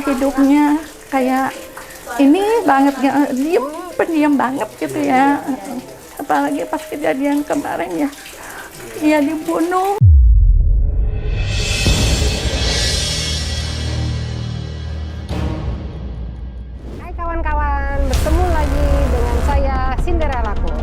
hidupnya kayak ini banget, pendiam banget gitu ya. Apalagi pas kejadian kemarin ya, dia dibunuh. Hai kawan-kawan, bertemu lagi dengan saya Cinderella-ku.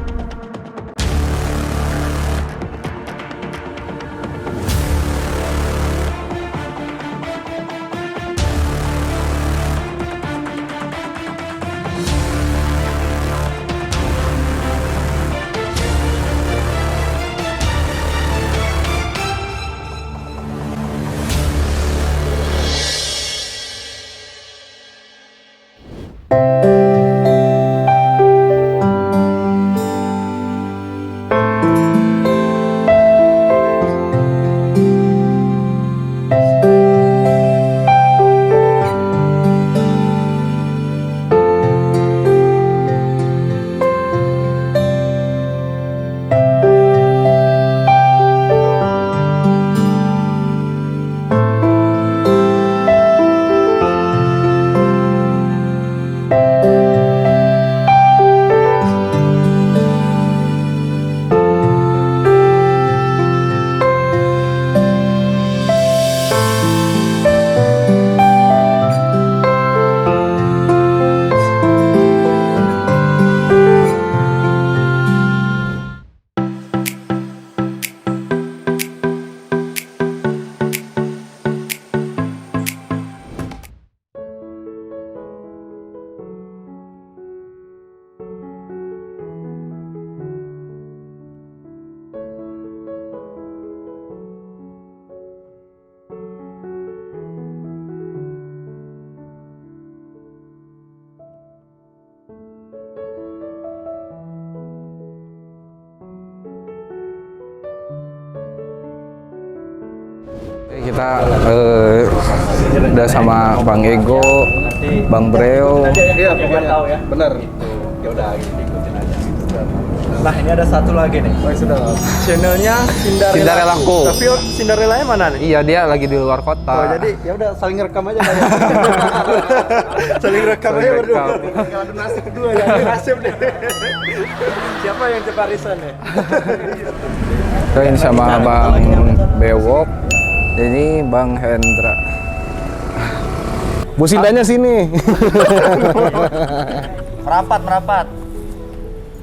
Kita udah sama Bang Ego, Bang Breo. Iya, pokoknya bener. Ya udah ikutin aja. Nah, ini ada satu lagi nih. Oh, sudah. Channelnya Cinderella-ku. Tapi Cinderella-nya mana nih? Iya, dia lagi di luar kota. Oh, jadi ya udah saling rekam aja kali ya. Saling rekam aja berdua. Kalau ada nasib kedua ya, nasib deh. Siapa yang cepat resign nih? Ini sama Bang Bewok. Ini Bang Hendra. Bu Sindanya sini. Merapat.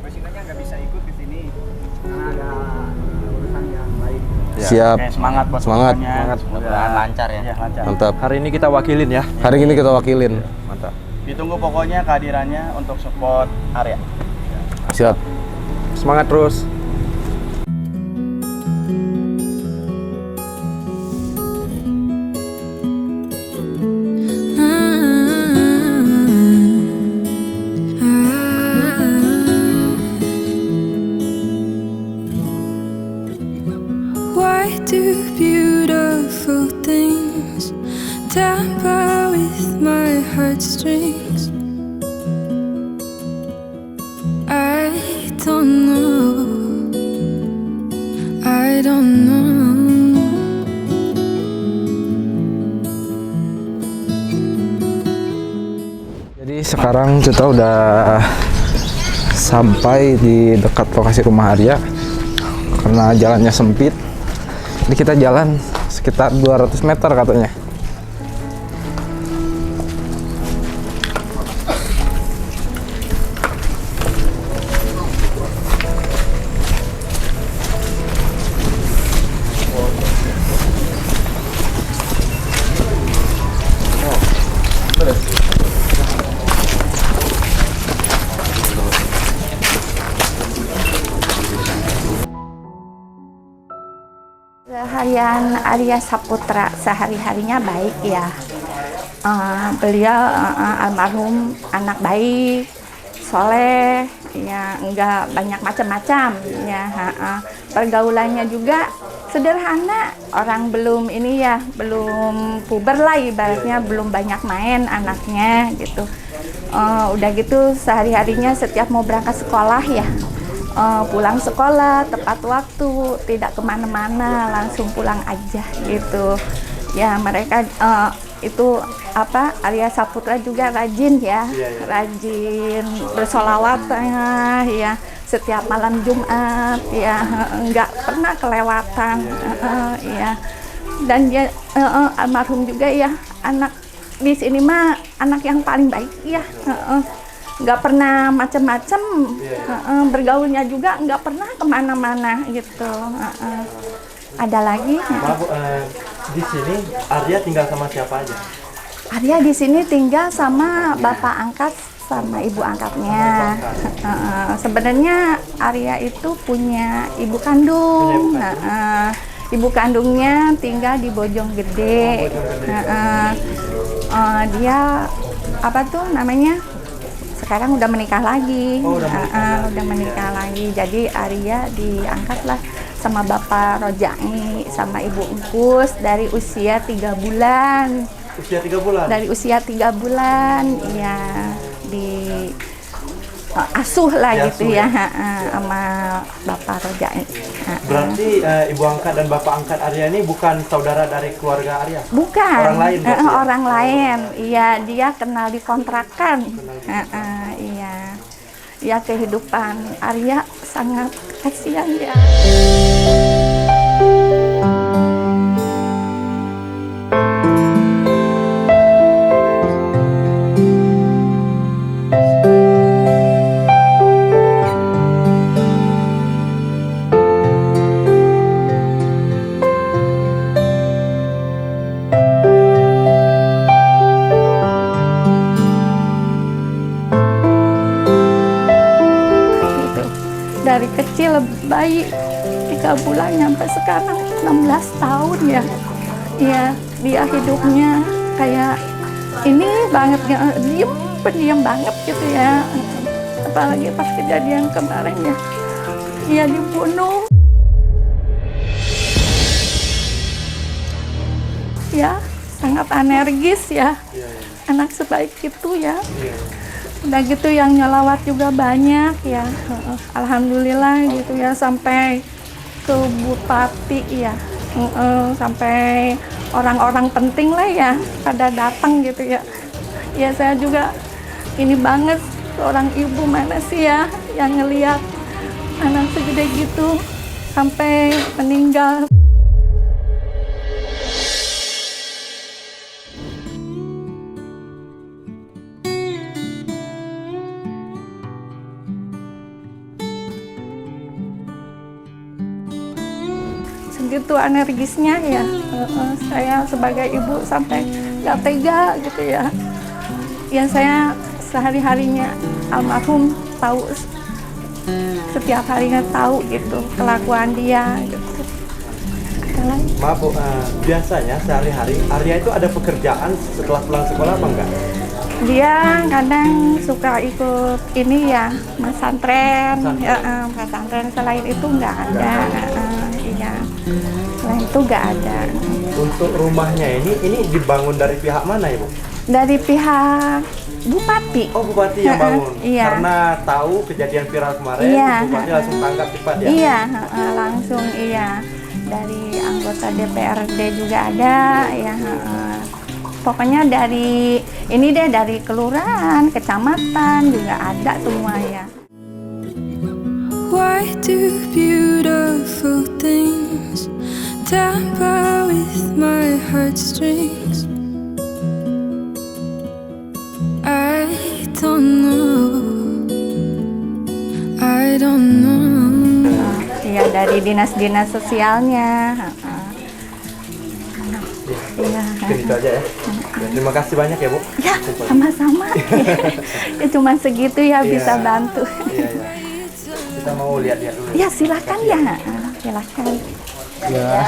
Bu Sindanya nggak bisa ikut ke sini. Karena ada urusan yang lain. Siap. Oke, semangat buat Semangat. Mudah-mudahan lancar ya. Iya, lancar. Mantap. Hari ini kita wakilin ya. Hari ini kita wakilin. Mantap. Ditunggu pokoknya kehadirannya untuk support Arya. Siap. Semangat terus. Why do beautiful things tamper with my heartstrings? I don't know. I don't know. Jadi sekarang kita udah sampai di dekat lokasi rumah Arya. Karena jalannya sempit, jadi kita jalan sekitar 200 meter katanya. Seharian Arya Saputra sehari-harinya baik ya. Beliau almarhum anak baik, soleh, ya enggak banyak macam-macam ya. Pergaulannya juga sederhana, orang belum ini ya, belum puber lah ibaratnya, belum banyak main anaknya gitu. Udah gitu sehari-harinya setiap mau berangkat sekolah ya, pulang sekolah tepat waktu, tidak kemana-mana, langsung pulang aja gitu. Ya mereka itu apa, Arya Saputra juga rajin ya, rajin bersolawat ya setiap malam Jumat ya, nggak pernah kelewatan ya. Dan dia almarhum juga ya, anak di sini mah anak yang paling baik ya, nggak pernah macem-macem, bergaulnya juga nggak pernah kemana-mana gitu. Ada lagi? Maaf, di sini Arya tinggal sama siapa aja? Arya di sini tinggal sama bapak angkat sama ibu angkatnya. Sebenarnya Arya itu punya ibu kandung. Ibu kandungnya tinggal di Bojonggede. Dia apa tuh namanya? Sekarang udah menikah lagi. Udah menikah lagi. Jadi Arya diangkatlah sama Bapak Rojai sama Ibu Engkus dari usia 3 bulan. Usia 3 bulan? Dari usia 3 bulan, ya di asuh lah gitu ya, sama Bapak Rojai. Berarti Ibu angkat dan Bapak angkat Arya ini bukan saudara dari keluarga Arya? Bukan. Orang lain? Orang lain, iya, dia kenal di kontrakan. Iya. Ya, kehidupan Arya sangat kasihan ya. Dari kecil bayi 3 bulan sampai sekarang 16 tahun ya. Iya, dia hidupnya kayak ini banget ya, pendiam banget gitu ya. Apalagi pas kejadian kemarin ya, dia dibunuh. Ya, sangat energis ya. Anak sebaik itu ya. Udah gitu yang nyelawat juga banyak ya, alhamdulillah gitu ya, sampai ke bupati ya, sampai orang-orang penting lah ya pada datang gitu ya. Ya saya juga ini banget, seorang ibu mana sih ya yang ngelihat anak segede gitu sampai meninggal. Segitu energisnya ya, saya sebagai ibu sampai nggak tega gitu ya. Ya saya sehari-harinya almarhum tahu, setiap harinya tahu gitu kelakuan dia gitu. Maaf Bu, biasanya sehari-hari Arya itu ada pekerjaan setelah pulang sekolah apa enggak? Dia kadang suka ikut ini ya, pesantren. Pesantren selain itu nggak ada. Iya, selain itu nggak ada. Untuk rumahnya ini dibangun dari pihak mana ya Bu? Dari pihak bupati. Oh, bupati yang bangun. Iya. Karena tahu kejadian viral kemarin, iya, bupati langsung tangkap cepat ya? Iya, langsung iya. Dari anggota DPRD juga ada ya. Pokoknya dari ini deh, dari kelurahan, kecamatan juga ada semua ya. Why do beautiful things tamper with my heartstrings? I don't know. Iya, dari dinas-dinas sosialnya. Iya. Itu aja ya. Terima kasih banyak ya Bu. Ya, sama-sama. Ya cuma segitu ya, bisa bantu. Iya. Kita mau lihat-lihat dulu. Ya silakan ya, silakan. Ya.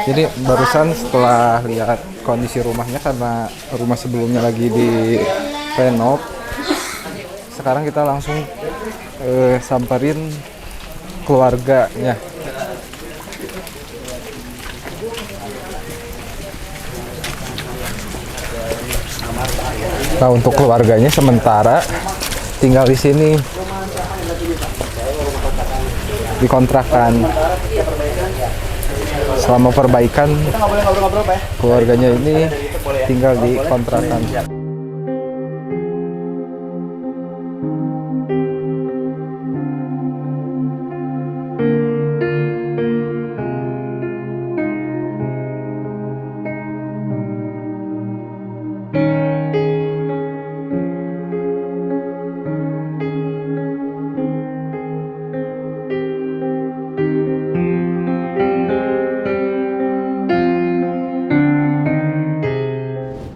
Jadi barusan setelah lihat kondisi rumahnya, karena rumah sebelumnya lagi di renov, sekarang kita langsung samperin keluarganya. Nah, untuk keluarganya sementara tinggal di sini, dikontrakan. Selama perbaikan, keluarganya ini tinggal di kontrakan.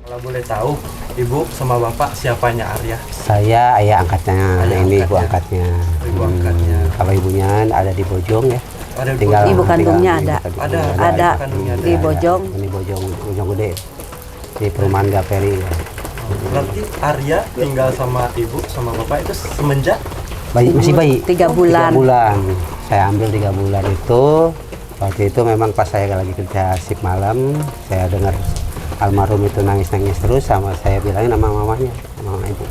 Kalau boleh tahu, Ibu sama Bapak siapanya Arya? Saya ayah angkatnya, Ayah ini ibu angkatnya. angkatnya. Ibu angkatnya. Kalau ibunya ada di Bojong ya. Ada di Tinggal Bojong? Ibu kandungnya ada. Ada. Ada ibu kandungnya ada. di Bojong. Ini Bojong Gede. Di perumahan Gaperi. Ya. Berarti Arya tinggal sama Ibu sama Bapak itu semenjak Masih bayi. 3 bulan. 3 bulan. Saya ambil 3 bulan itu. Waktu itu memang pas saya lagi kerja shift malam, saya dengar almarhum itu nangis-nangis terus, sama saya bilangin sama mamanya, sama mama ibu.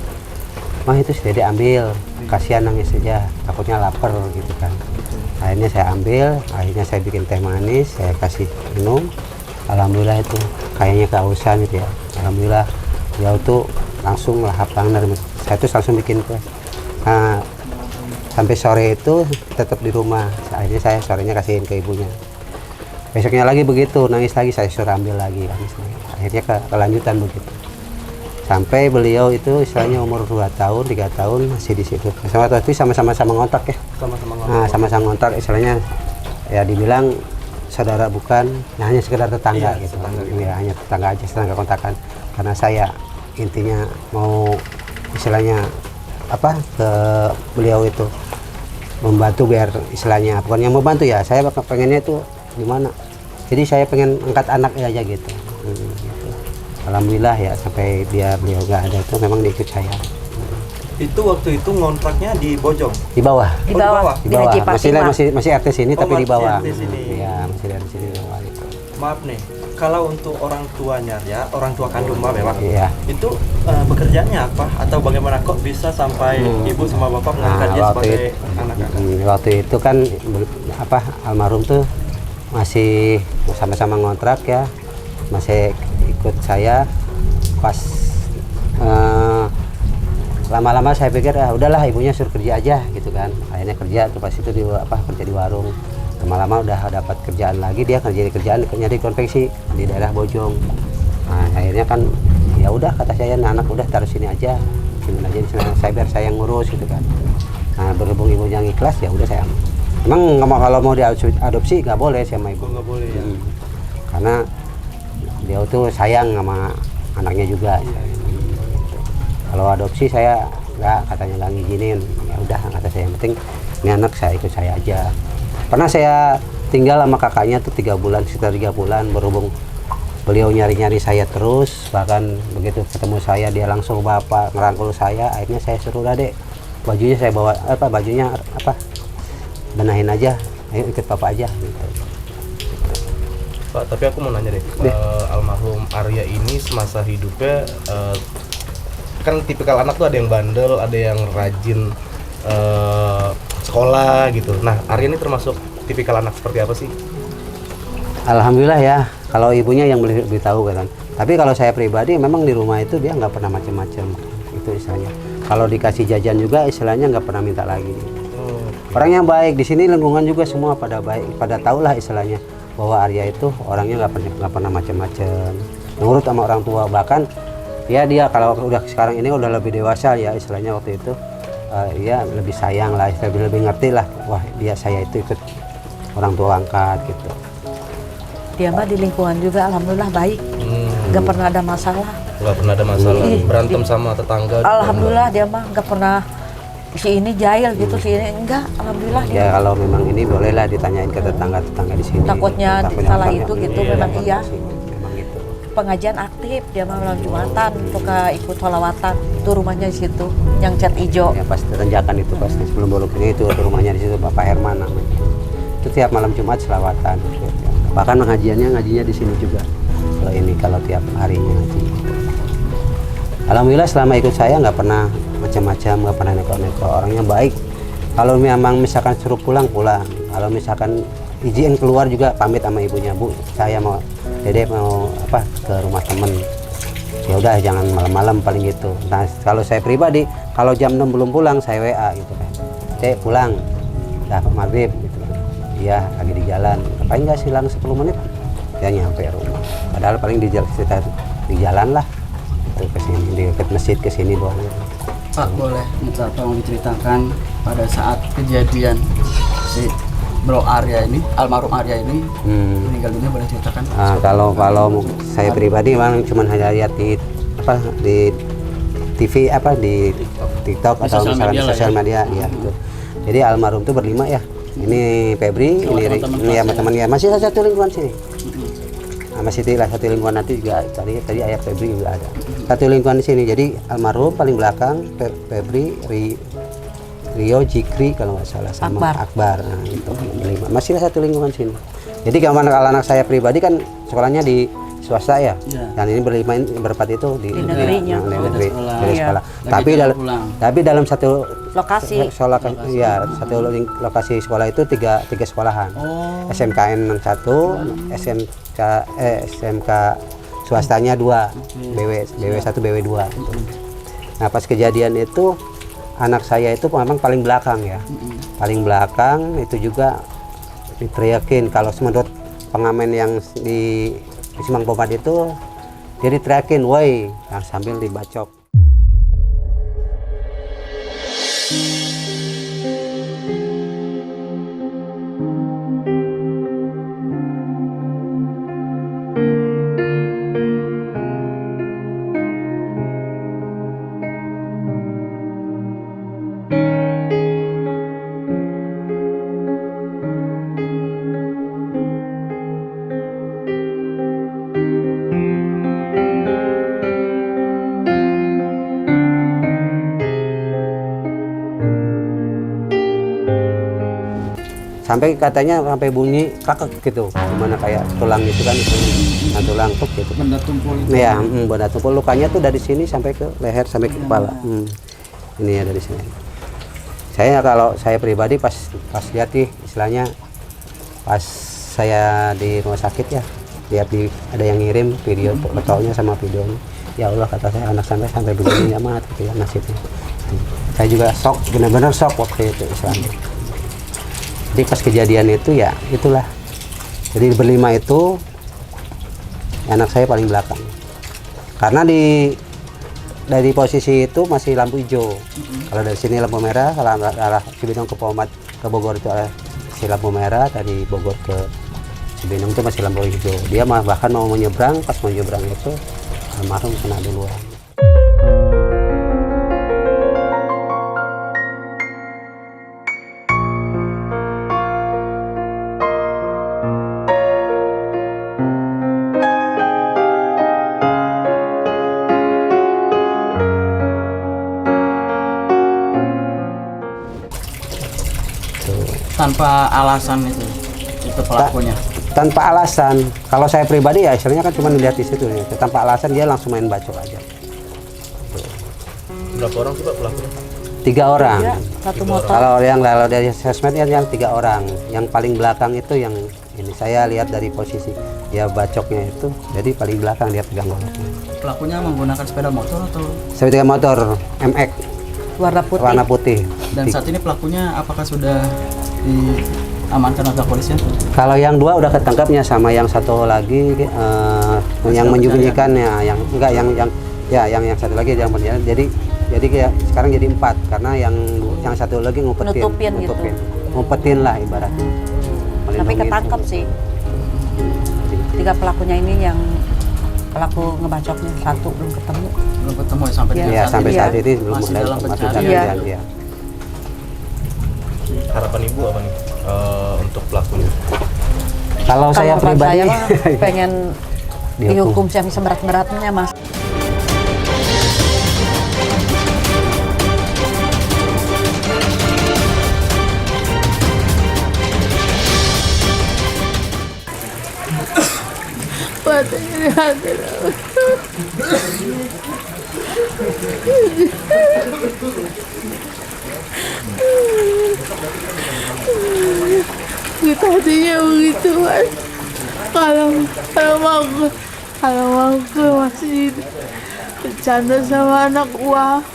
Mah itu sudah diambil, kasihan nangis saja, takutnya lapar gitu kan. Akhirnya saya ambil, akhirnya saya bikin teh manis, saya kasih minum. Alhamdulillah itu kayaknya kehausan gitu ya. Alhamdulillah dia tuh langsung lahap banget. Saya tuh langsung bikin kue. Nah, sampai sore itu tetap di rumah. Akhirnya saya sorenya kasihin ke ibunya. Besoknya lagi begitu, nangis lagi, saya suruh ambil lagi. Akhirnya kelanjutan begitu. Sampai beliau itu istilahnya umur 2 tahun, 3 tahun masih di situ. Sama-sama ngontrak ya. sama-sama ngobrol? Nah, sama-sama ngontrak istilahnya ya dibilang saudara bukan, nah hanya sekedar tetangga Iya, gitu. tetangga gitu. Ya, hanya tetangga aja, tetangga kontakan. Karena saya intinya mau istilahnya apa ke beliau itu membantu biar istilahnya bukan yang membantu ya, saya pengennya itu gimana, jadi saya pengen angkat anaknya aja gitu. Gitu. Alhamdulillah ya sampai beliau nggak ada itu memang diikut saya. Itu waktu itu ngontraknya di Bojong? Di bawah. Di Oh, di bawah. bawah. Di bawah. Haji Fatimah. Masih RT sini Oh, tapi di masih bawah. RT sini. Iya, masih dari sini di bawah itu. Maaf nih, kalau untuk orang tuanya ya, orang tua kandung Mbak memang, Iya. itu bekerjanya apa? Atau bagaimana kok bisa sampai ibu sama bapak mengangkat dia sebagai anak kakak? Waktu itu kan apa almarhum tuh masih sama-sama ngontrak ya, masih ikut saya pas lama-lama saya pikir udahlah ibunya suruh kerja aja gitu kan. Akhirnya kerja tuh pas itu kerja di warung. Lama-lama udah dapat kerjaan lagi, dia nyari konveksi di daerah Bojong. Nah, akhirnya kan ya udah kata saya, nah, anak udah taruh sini aja, sini aja di sana, saya biar saya yang ngurus gitu kan. Nah, berhubung ibunya ikhlas ya udah saya. Emang kalau mau diadopsi nggak boleh sama ibu. Nggak boleh ya. Karena dia tuh sayang sama anaknya juga. Kalau adopsi saya nggak, katanya nggak ngizinin. Ya udah kata saya, yang penting ini anak saya ikut saya aja. Pernah saya tinggal sama kakaknya tuh 3 bulan, sekitar 3 bulan, berhubung beliau nyari-nyari saya terus, bahkan begitu ketemu saya dia langsung bapak ngerangkul saya. Akhirnya saya suruh, udah dek, bajunya saya bawa benahin aja, ayo ikut papa aja gitu. Pak, tapi aku mau nanya deh, almarhum Arya ini semasa hidupnya kan tipikal anak tuh ada yang bandel, ada yang rajin sekolah gitu. Nah, Arya ini termasuk tipikal anak seperti apa sih? Alhamdulillah ya, kalau ibunya yang lebih tahu kan. Tapi kalau saya pribadi memang di rumah itu dia nggak pernah macam-macam, itu istilahnya. Kalau dikasih jajan juga istilahnya nggak pernah minta lagi. Orangnya baik, di sini lingkungan juga semua pada baik, pada tahulah istilahnya bahwa Arya itu orangnya nggak pernah macam-macam, nurut sama orang tua. Bahkan ya dia kalau udah sekarang ini udah lebih dewasa ya istilahnya, waktu itu ya lebih sayang lah, lebih ngerti lah, wah dia saya itu ikut orang tua angkat gitu. Dia mah di lingkungan juga alhamdulillah baik. Nggak pernah ada masalah. Nggak pernah ada masalah, Ih, berantem sama tetangga. Alhamdulillah dia mah nggak pernah si ini jahil gitu, si ini enggak. Alhamdulillah dia. Ya kalau memang ini bolehlah ditanyain ke tetangga-tetangga di sini. Takutnya salah itu gitu, memang iya. Memang gitu. Pengajian aktif dia mah malam Jumatan, suka ikut sholawatan. Itu rumahnya di situ, yang cat hijau. Ya pas tanjakan itu pasti sebelum belok ini itu rumahnya di situ, Bapak Herman namanya. Itu tiap malam Jumat selawatan. Bahkan ngajinya di sini juga. Kalau tiap harinya ngaji. Alhamdulillah selama ikut saya nggak pernah macam-macam, nggak pernah neko-neko, orangnya baik. Kalau memang misalkan suruh pulang. Kalau misalkan izin keluar juga pamit sama ibunya, Bu, saya mau Dede mau ke rumah temen. ya udah jangan malam-malam paling gitu. Nah kalau saya pribadi kalau jam 6 belum pulang saya WA gitu kan, Cek pulang udah maghrib gitu. Iya lagi di jalan, ngapain nggak silang 10 menit ya nyampe rumah, padahal paling di jalan lah itu ke sini, di dekat masjid ke sini doang. Pak, boleh minta tolong diceritakan pada saat kejadian si Bro Arya ini, almarhum Arya ini meninggal dunia, boleh ceritakan? Kalau saya pribadi memang cuma hanya lihat di TV di TikTok atau misalnya sosial media ya gitu. Jadi almarhum itu berlima ya. Ini Febri, ini ya teman-temannya masih satu lingkungan sini. Masih satu lingkungan, nanti juga tadi ayah Febri juga ada. Satu lingkungan di sini. Jadi almarhum paling belakang Febri, Rio, Jikri kalau nggak salah sama Akbar. Nah, itu berlima. Masih satu lingkungan sini. Jadi kalau anak saya pribadi kan sekolahnya di swasta ya. Dan ini berempat itu di negerinya. Negeri sekolah. Tapi dalam satu lokasi lokasi sekolah itu tiga sekolahan. SMKN 1, SMK swastanya 2, BW 1, BW 2. Nah, pas kejadian itu anak saya itu memang paling belakang ya. Paling belakang itu juga diteriakin kalau menurut pengamen yang di Simang Pomad itu dia diteriakin, woi, sambil dibacok. Sampai katanya sampai bunyi kakek gitu, gimana kayak tulang gitu kan, tulang tuk gitu. Benda tumpul. Ya, benda tumpul. Lukanya tuh dari sini sampai ke leher sampai ke kepala. Ini ya dari sini. Kalau saya pribadi pas lihat nih, istilahnya pas saya di rumah sakit ya, lihat ada yang ngirim video fotonya sama videonya. Ya Allah, kata saya, anak sampai begini ya mat gitu ya nasibnya. Saya juga shock, benar-benar shock waktu itu istilahnya. Jadi pas kejadian itu ya itulah, jadi berlima itu anak saya paling belakang karena dari posisi itu masih lampu hijau. Kalau dari sini lampu merah, kalau arah Cibinong ke Pomad ke Bogor itu masih lampu merah, dari Bogor ke Cibinong itu masih lampu hijau. Dia bahkan mau menyeberang, pas mau menyeberang itu almarhum kena duluan. Tanpa alasan itu pelakunya. Tanpa alasan. Kalau saya pribadi ya istilahnya kan cuma dilihat di situ ya. Tanpa alasan dia langsung main bacok aja. Berapa orang sih Pak pelakunya? 3 orang. Ya, satu motor. Kalau dari sosmed yang 3 orang. Yang paling belakang itu yang ini saya lihat dari posisi ya bacoknya itu. Jadi paling belakang dia pegang goloknya. Pelakunya menggunakan sepeda motor atau? Sepeda motor MX. Warna putih. Dan saat ini pelakunya apakah sudah diamankan oleh kepolisian? Kalau yang 2 udah ketangkapnya, sama yang satu lagi yang menyembunyikannya, yang enggak yang satu lagi yang berjalan. Jadi kayak sekarang jadi 4 karena yang satu lagi ngumpetin lah ibaratnya. Tapi ketangkap sih. 3 pelakunya ini yang pelaku ngebacoknya, 1 belum ketemu ya sampai saat ini belum masih dalam pencarian. Ya. Harapan Ibu apa nih untuk pelakunya? Kalau saya pribadi saya pengen dihukum yang seberat-beratnya, Mas. Kita hatinya begitu kan. Kalau mau ke masjid bercanda sama anak gua.